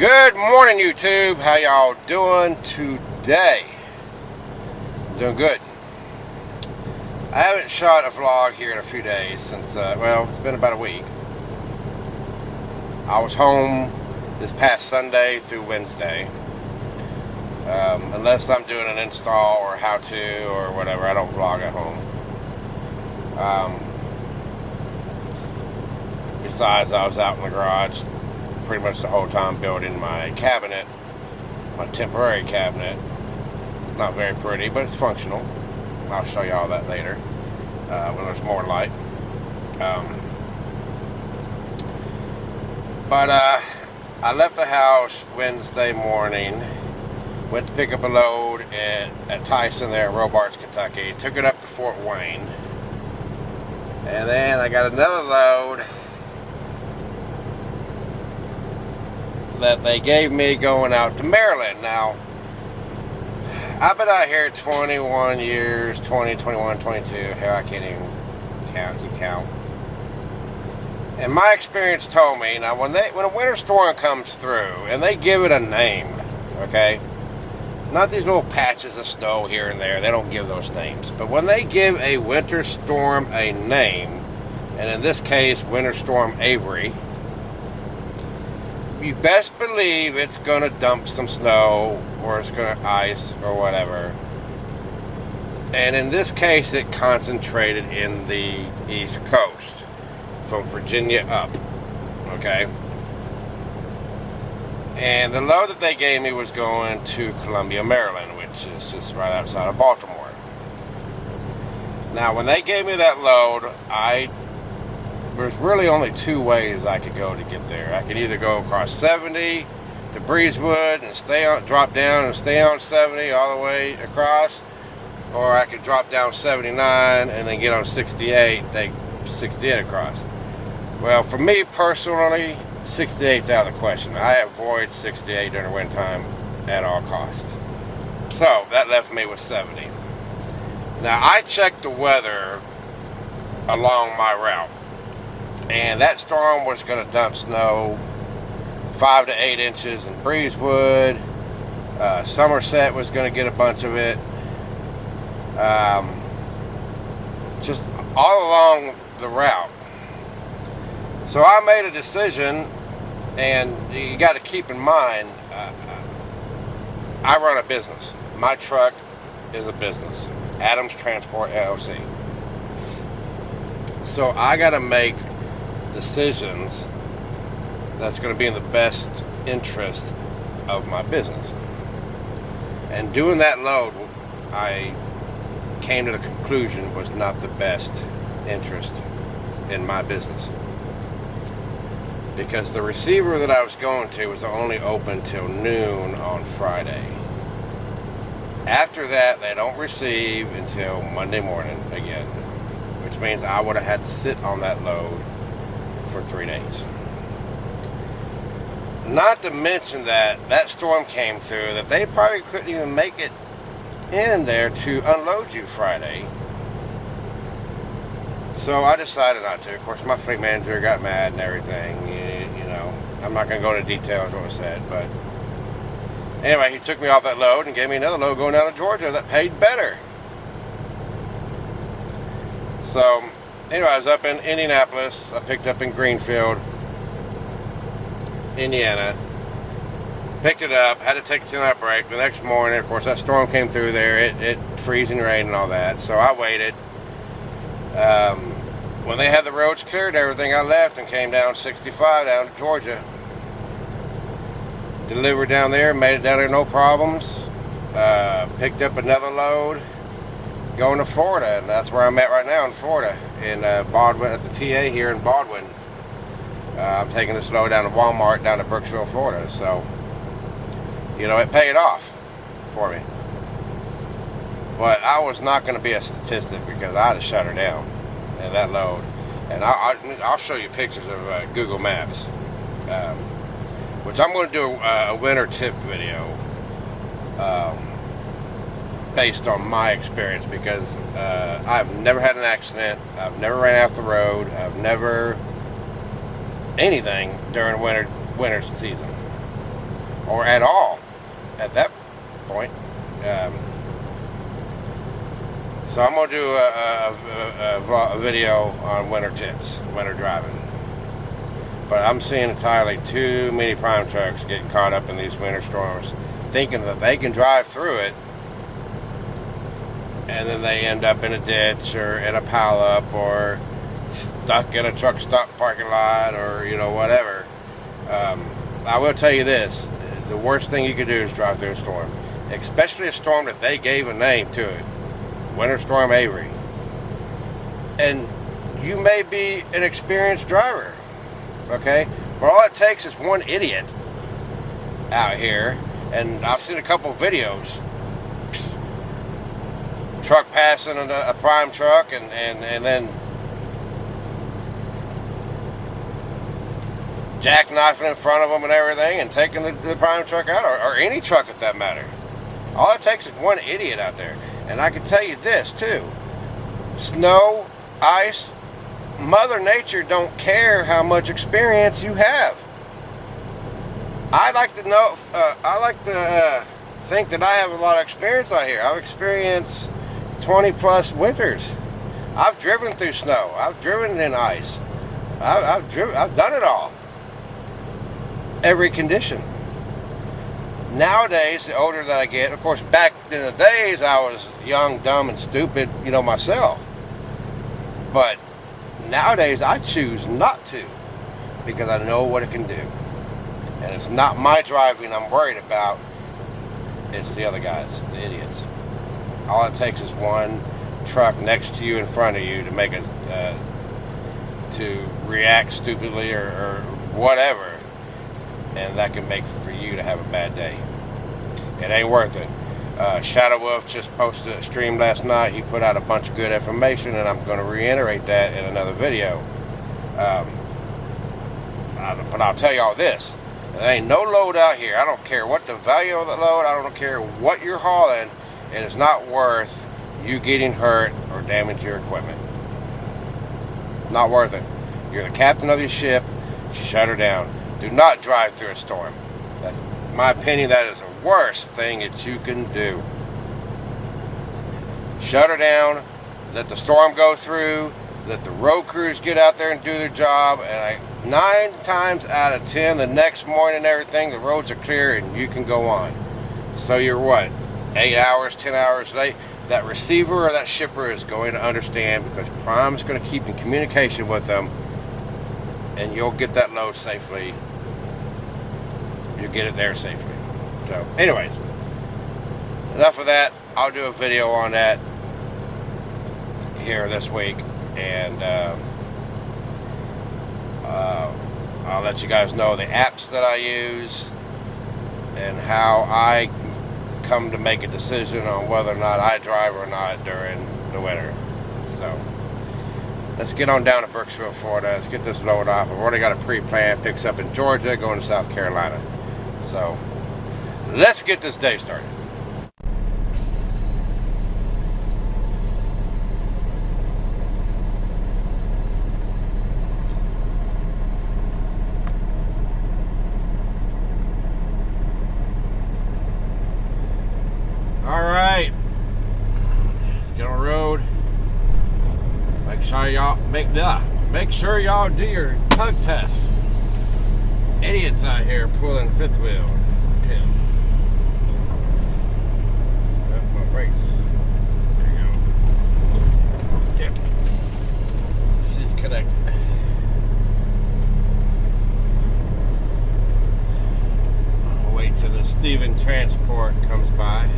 Good morning, YouTube. How y'all doing today? Doing good. I haven't shot a vlog here in a few days since, well, it's been about a week. I was home this past Sunday through Wednesday. Unless I'm doing an install or how to or whatever, I don't vlog at home. Besides, I was out in the garage pretty much the whole time building my cabinet, my temporary cabinet. It's not very pretty, but it's functional. I'll show you all that later when there's more light. But I left the house Wednesday morning, went to pick up a load at Tyson there in Robarts, Kentucky, took it up to Fort Wayne, and then I got another load that they gave me going out to Maryland. Now, I've been out here 21 years, 20, 21, 22, hell, I can't even keep count. And my experience told me, now when a winter storm comes through, and they give it a name, okay? Not these little patches of snow here and there, they don't give those names. But when they give a winter storm a name, and in this case, Winter Storm Avery, you best believe it's going to dump some snow, or it's going to ice, or whatever. And in this case, it concentrated in the East Coast, from Virginia up, okay? And the load that they gave me was going to Columbia, Maryland, which is just right outside of Baltimore. Now, when they gave me that load, there's really only two ways I could go to get there. I could either go across 70 to Breezewood and drop down and stay on 70 all the way across, or I could drop down 79 and then get on 68 and take 68 across. Well, for me personally, 68's out of the question. I avoid 68 during the winter time at all costs. So that left me with 70. Now, I checked the weather along my route, and that storm was going to dump snow 5 to 8 inches in Breezewood. Somerset was going to get a bunch of it. Just all along the route. So I made a decision, and you got to keep in mind, I run a business. My truck is a business, Adams Transport LLC. So I got to make decisions that's going to be in the best interest of my business. And doing that load, I came to the conclusion was not the best interest in my business, because the receiver that I was going to was only open till noon on Friday. After that, they don't receive until Monday morning again, which means I would have had to sit on that load for 3 days. Not to mention that storm came through, that they probably couldn't even make it in there to unload you Friday. So I decided not to. Of course, my fleet manager got mad and everything. You know, I'm not going to go into details what was said, but anyway, he took me off that load and gave me another load going down to Georgia that paid better. So anyway, I was up in Indianapolis. I picked up in Greenfield, Indiana. Picked it up, had to take a 10-hour break. The next morning, of course, that storm came through there. It freezing rain and all that. So I waited. When they had the roads cleared and everything, I left and came down 65 down to Georgia. Delivered down there, made it down there no problems. Picked up another load going to Florida, and that's where I'm at right now in Florida, in Baldwin, at the TA here in Baldwin. I'm taking this load down to Walmart down to Brooksville, Florida. So, you know, it paid off for me. But I was not going to be a statistic, because I'd have shut her down in that load. And I'll show you pictures of Google Maps, which I'm going to do a winter tip video based on my experience, because I've never had an accident. I've never ran off the road. I've never anything during winter season. or at all at that point. So I'm going to do a video on winter tips, winter driving. But I'm seeing entirely too many prime trucks getting caught up in these winter storms, thinking that they can drive through it, and then they end up in a ditch or in a pileup or stuck in a truck stop parking lot, or whatever. I will tell you this: the worst thing you can do is drive through a storm, especially a storm that they gave a name to it, Winter Storm Avery. And you may be an experienced driver, okay, but all it takes is one idiot out here, and I've seen a couple of videos. Truck passing a prime truck, and then jackknifing in front of them and everything, and taking the prime truck out, or any truck at that matter. All it takes is one idiot out there. And I can tell you this too: snow, ice, Mother Nature don't care how much experience you have. I like to know. I like to think that I have a lot of experience out here. I've experienced 20 plus winters. I've driven through snow. I've driven in ice. I've done it all. Every condition. Nowadays, the older that I get, of course, back in the days I was young, dumb, and stupid, myself. But nowadays I choose not to, because I know what it can do. And it's not my driving I'm worried about. It's the other guys, the idiots. All it takes is one truck next to you, in front of you, to make it to react stupidly or whatever, and that can make for you to have a bad day. It ain't worth it. Shadow Wolf just posted a stream last night. He put out a bunch of good information, and I'm going to reiterate that in another video. But I'll tell y'all this: there ain't no load out here. I don't care what the value of the load. I don't care what you're hauling. It is not worth you getting hurt or damage your equipment. Not worth it. You're the captain of your ship. Shut her down. Do not drive through a storm. That's my opinion. That is the worst thing that you can do. Shut her down. Let the storm go through. Let the road crews get out there and do their job. And 9 times out of 10, the next morning and everything, the roads are clear and you can go on. So you're what? 8 hours, 10 hours late. That receiver or that shipper is going to understand, because Prime is going to keep in communication with them, and you'll get that load safely. You'll get it there safely. So, anyways, enough of that. I'll do a video on that here this week, and I'll let you guys know the apps that I use and how I come to make a decision on whether or not I drive or not during the winter. So let's get on down to Brooksville, Florida. Let's get this load off. I've already got a pre-plan. Picks up in Georgia, going to South Carolina. So let's get this day started. Alright, let's get on the road. Make sure y'all do your tug test. Idiots out here pulling fifth wheel. Yeah. That's my brakes. There you go. Yep. She's connected. I'll wait till the Stephen transport comes by.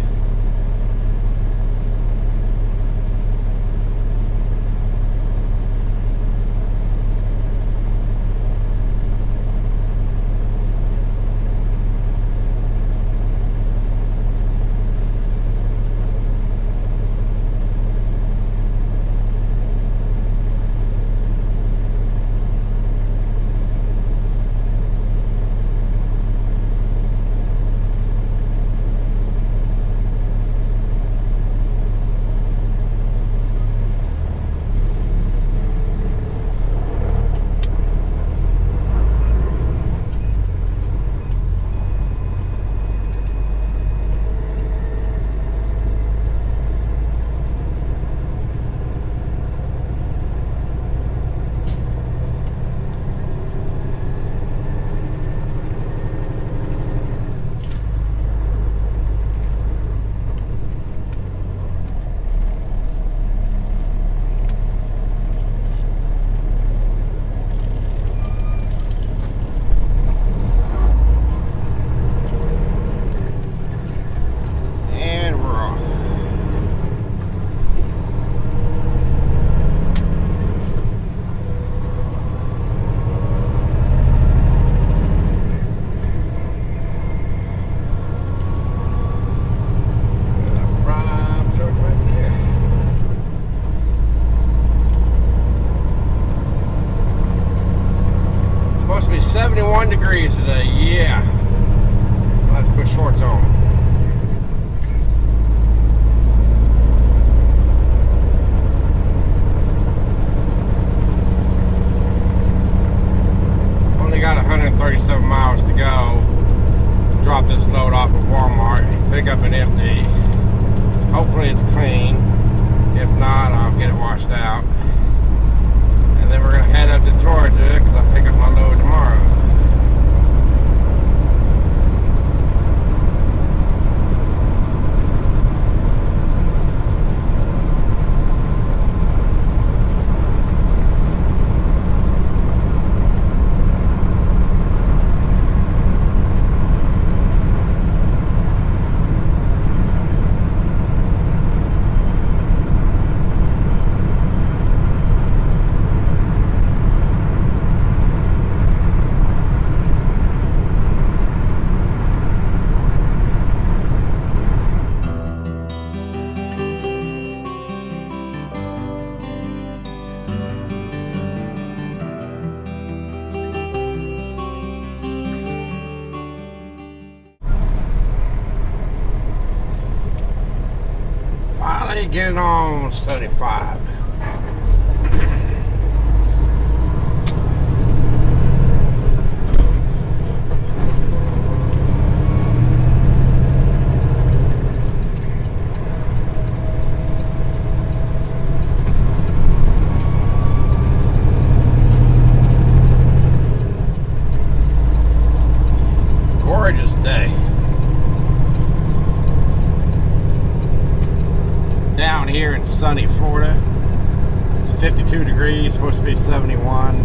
71 degrees today. Yeah. I'll have to put shorts on. Only got 137 miles to go. Drop this load off at Walmart and pick up an empty. Hopefully it's clean. If not, I'll get it washed out. And then we're going to head up to Georgia because I'll pick up my load tomorrow. Getting on 75. Gorgeous day. Down here in sunny Florida, it's 52 degrees, supposed to be 71.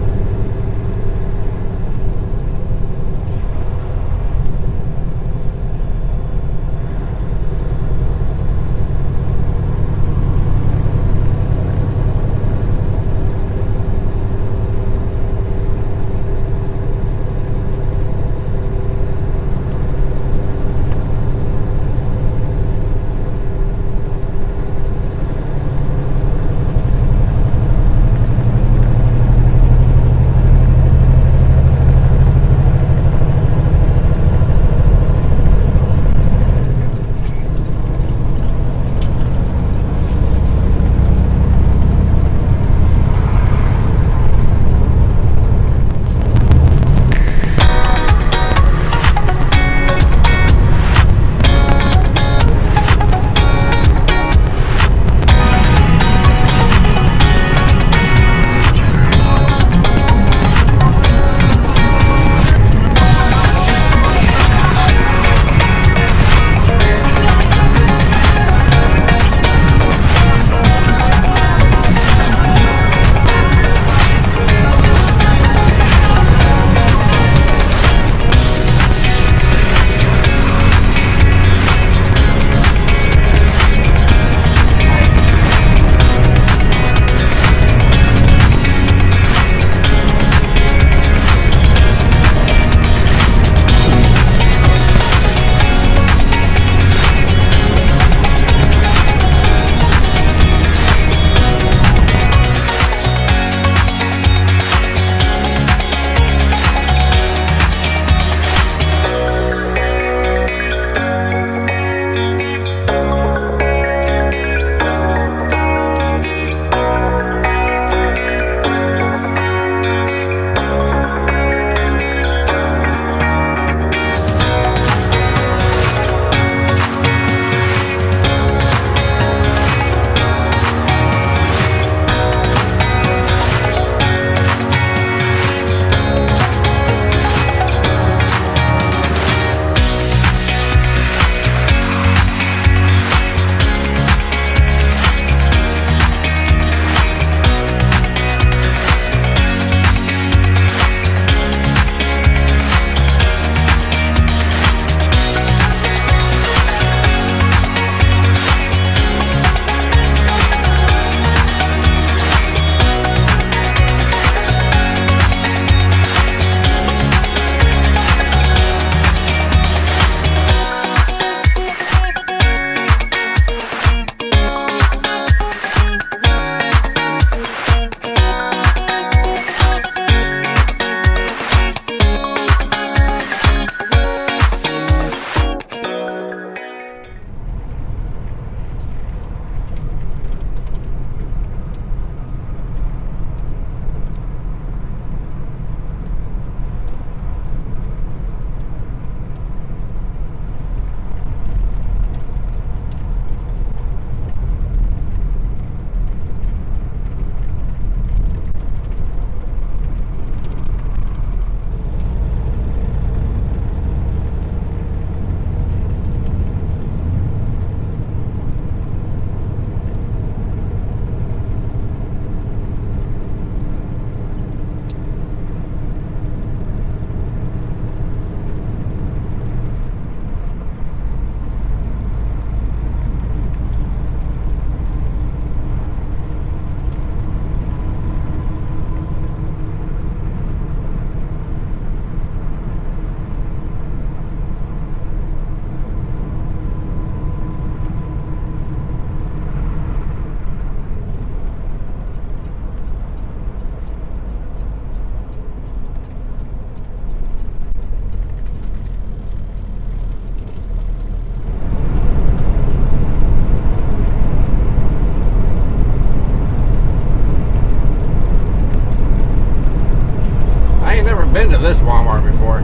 this Walmart before.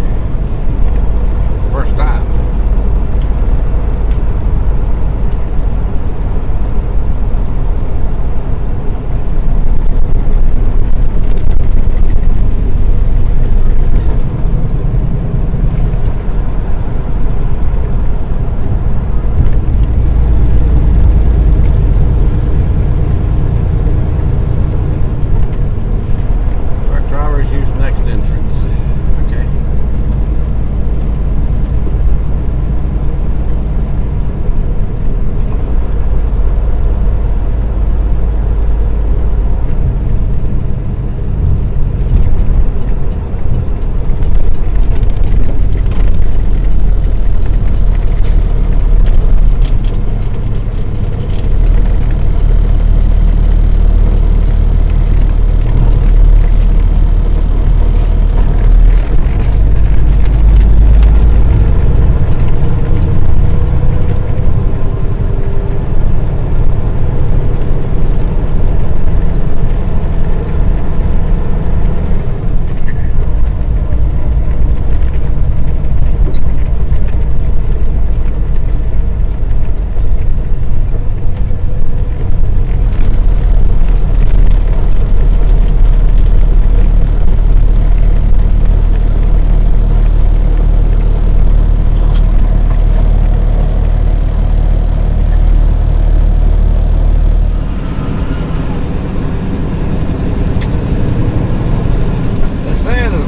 First time.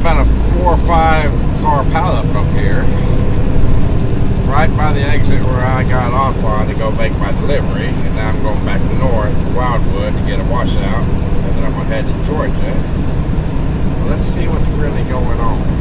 About a 4 or 5 car pileup up here, right by the exit where I got off on to go make my delivery, and now I'm going back north to Wildwood to get a washout, and then I'm gonna head to Georgia. Let's see what's really going on.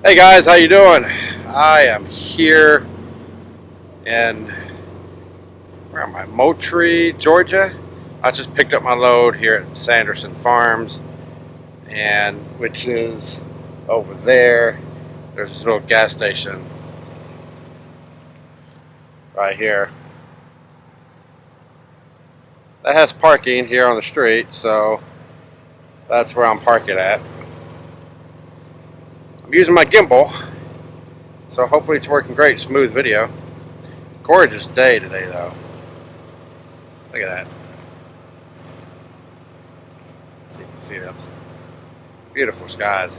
Hey guys, how you doing? I am here in, where am I? Moultrie, Georgia. I just picked up my load here at Sanderson Farms, and which is over there. There's this little gas station right here that has parking here on the street, so that's where I'm parking at. I'm using my gimbal, so hopefully it's working great. Smooth video. Gorgeous day today though. Look at that. So you can see those beautiful skies.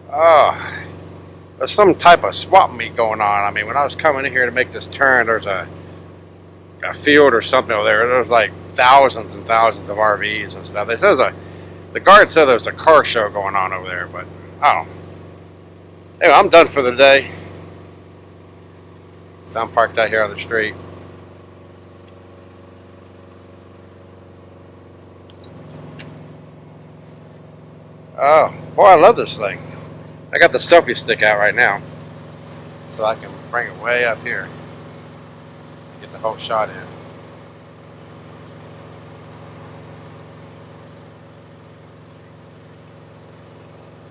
Oh, there's some type of swap meet going on. I mean, when I was coming in here to make this turn, there's a field or something over there. There's like thousands and thousands of RVs and stuff. They said the guard said there's a car show going on over there, but I don't know. Anyway, I'm done for the day. So I'm parked out here on the street. Oh, boy, I love this thing. I got the selfie stick out right now, so I can bring it way up here. Get the whole shot in.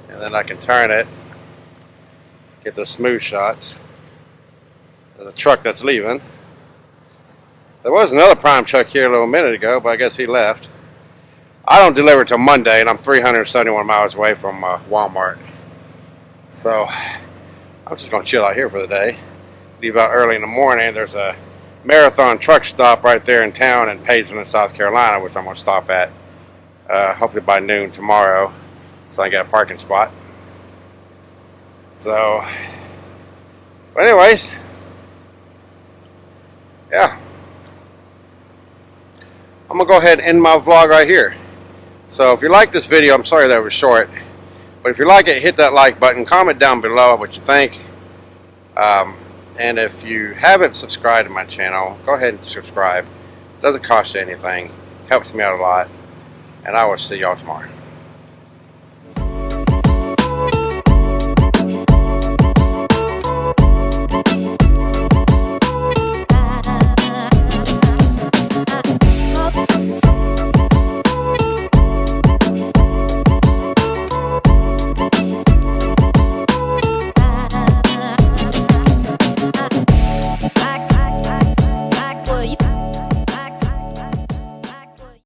And then I can turn it, get the smooth shots of the truck that's leaving. There was another prime truck here a little minute ago, but I guess he left. I don't deliver till Monday, and I'm 371 miles away from Walmart. So I'm just going to chill out here for the day. Leave out early in the morning. There's a marathon truck stop right there in town in Pageland, South Carolina, which I'm going to stop at hopefully by noon tomorrow, so I can get a parking spot. So, but anyways, yeah, I'm going to go ahead and end my vlog right here. So if you like this video, I'm sorry that it was short, but if you like it, hit that like button, comment down below what you think. And if you haven't subscribed to my channel, go ahead and subscribe. It doesn't cost you anything, helps me out a lot, and I will see y'all tomorrow.